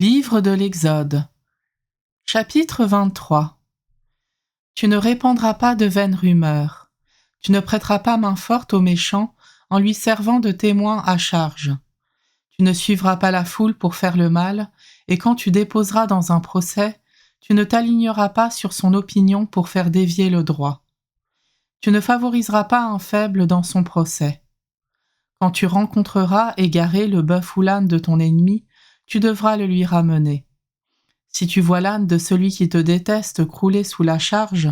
Livre de l'Exode, chapitre 23. Tu ne répandras pas de vaines rumeurs. Tu ne prêteras pas main forte au méchant en lui servant de témoin à charge. Tu ne suivras pas la foule pour faire le mal, et quand tu déposeras dans un procès, tu ne t'aligneras pas sur son opinion pour faire dévier le droit. Tu ne favoriseras pas un faible dans son procès. Quand tu rencontreras égaré le bœuf ou l'âne de ton ennemi, tu devras le lui ramener. Si tu vois l'âne de celui qui te déteste crouler sous la charge,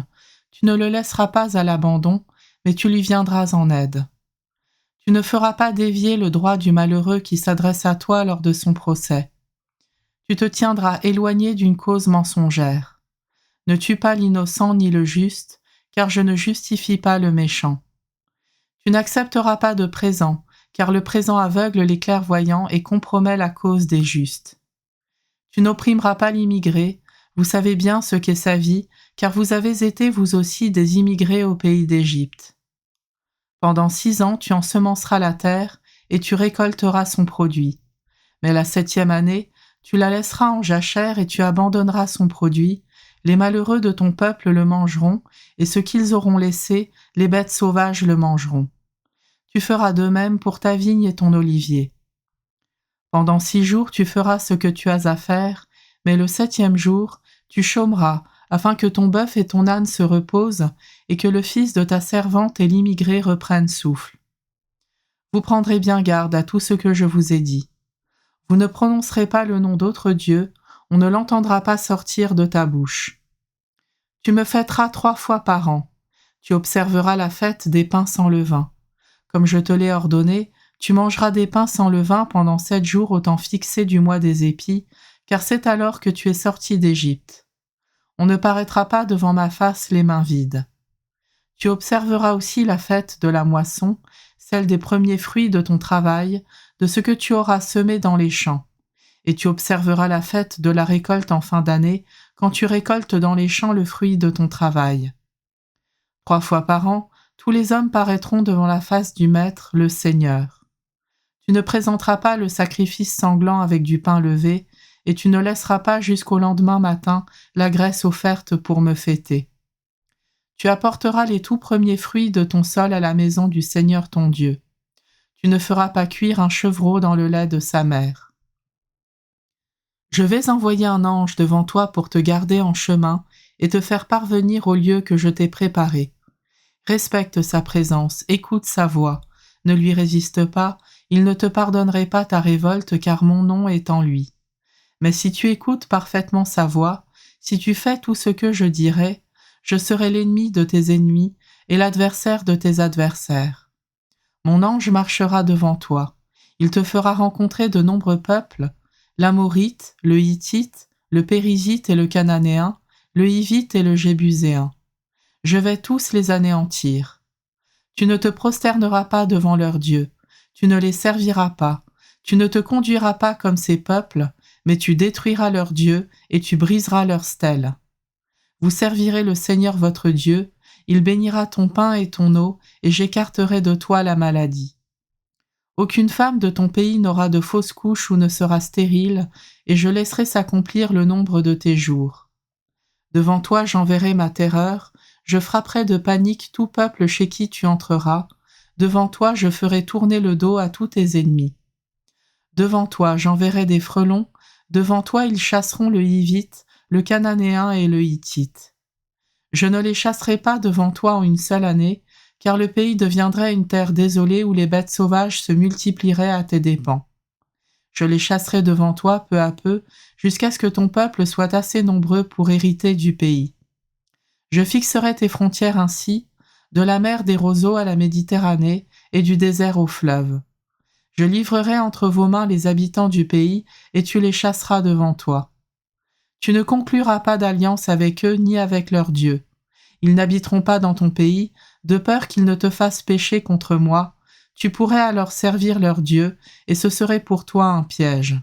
tu ne le laisseras pas à l'abandon, mais tu lui viendras en aide. Tu ne feras pas dévier le droit du malheureux qui s'adresse à toi lors de son procès. Tu te tiendras éloigné d'une cause mensongère. Ne tue pas l'innocent ni le juste, car je ne justifie pas le méchant. Tu n'accepteras pas de présent, car le présent aveugle les clairvoyants et compromet la cause des justes. Tu n'opprimeras pas l'immigré, vous savez bien ce qu'est sa vie, car vous avez été vous aussi des immigrés au pays d'Égypte. Pendant 6 ans tu ensemenceras la terre, et tu récolteras son produit. Mais la 7e année, tu la laisseras en jachère et tu abandonneras son produit, les malheureux de ton peuple le mangeront, et ce qu'ils auront laissé, les bêtes sauvages le mangeront. Tu feras de même pour ta vigne et ton olivier. Pendant 6 jours tu feras ce que tu as à faire, mais le 7e jour tu chômeras, afin que ton bœuf et ton âne se reposent, et que le fils de ta servante et l'immigré reprennent souffle. Vous prendrez bien garde à tout ce que je vous ai dit. Vous ne prononcerez pas le nom d'autre Dieu, on ne l'entendra pas sortir de ta bouche. Tu me fêteras 3 fois par an. Tu observeras la fête des pains sans levain. Comme je te l'ai ordonné, tu mangeras des pains sans levain pendant 7 jours au temps fixé du mois des épis, car c'est alors que tu es sorti d'Égypte. On ne paraîtra pas devant ma face les mains vides. Tu observeras aussi la fête de la moisson, celle des premiers fruits de ton travail, de ce que tu auras semé dans les champs. Et tu observeras la fête de la récolte en fin d'année, quand tu récoltes dans les champs le fruit de ton travail. 3 fois par an, tous les hommes paraîtront devant la face du Maître, le Seigneur. Tu ne présenteras pas le sacrifice sanglant avec du pain levé, et tu ne laisseras pas jusqu'au lendemain matin la graisse offerte pour me fêter. Tu apporteras les tout premiers fruits de ton sol à la maison du Seigneur ton Dieu. Tu ne feras pas cuire un chevreau dans le lait de sa mère. Je vais envoyer un ange devant toi pour te garder en chemin et te faire parvenir au lieu que je t'ai préparé. Respecte sa présence, écoute sa voix, ne lui résiste pas, il ne te pardonnerait pas ta révolte car mon nom est en lui. Mais si tu écoutes parfaitement sa voix, si tu fais tout ce que je dirai, je serai l'ennemi de tes ennemis et l'adversaire de tes adversaires. Mon ange marchera devant toi, il te fera rencontrer de nombreux peuples, l'Amorite, le Hittite, le Périzite et le Cananéen, le Hivite et le Jébuséen. Je vais tous les anéantir. Tu ne te prosterneras pas devant leurs dieux, tu ne les serviras pas, tu ne te conduiras pas comme ces peuples, mais tu détruiras leurs dieux et tu briseras leurs stèles. Vous servirez le Seigneur votre Dieu, il bénira ton pain et ton eau, et j'écarterai de toi la maladie. Aucune femme de ton pays n'aura de fausses couches ou ne sera stérile, et je laisserai s'accomplir le nombre de tes jours. Devant toi j'enverrai ma terreur, je frapperai de panique tout peuple chez qui tu entreras, devant toi je ferai tourner le dos à tous tes ennemis. Devant toi j'enverrai des frelons, devant toi ils chasseront le Hivite, le Cananéen et le Hittite. Je ne les chasserai pas devant toi en une seule année, car le pays deviendrait une terre désolée où les bêtes sauvages se multiplieraient à tes dépens. Je les chasserai devant toi peu à peu, jusqu'à ce que ton peuple soit assez nombreux pour hériter du pays. Je fixerai tes frontières ainsi, de la mer des roseaux à la Méditerranée et du désert au fleuve. Je livrerai entre vos mains les habitants du pays, et tu les chasseras devant toi. Tu ne concluras pas d'alliance avec eux ni avec leurs dieux. Ils n'habiteront pas dans ton pays, de peur qu'ils ne te fassent pécher contre moi. Tu pourrais alors servir leurs dieux, et ce serait pour toi un piège.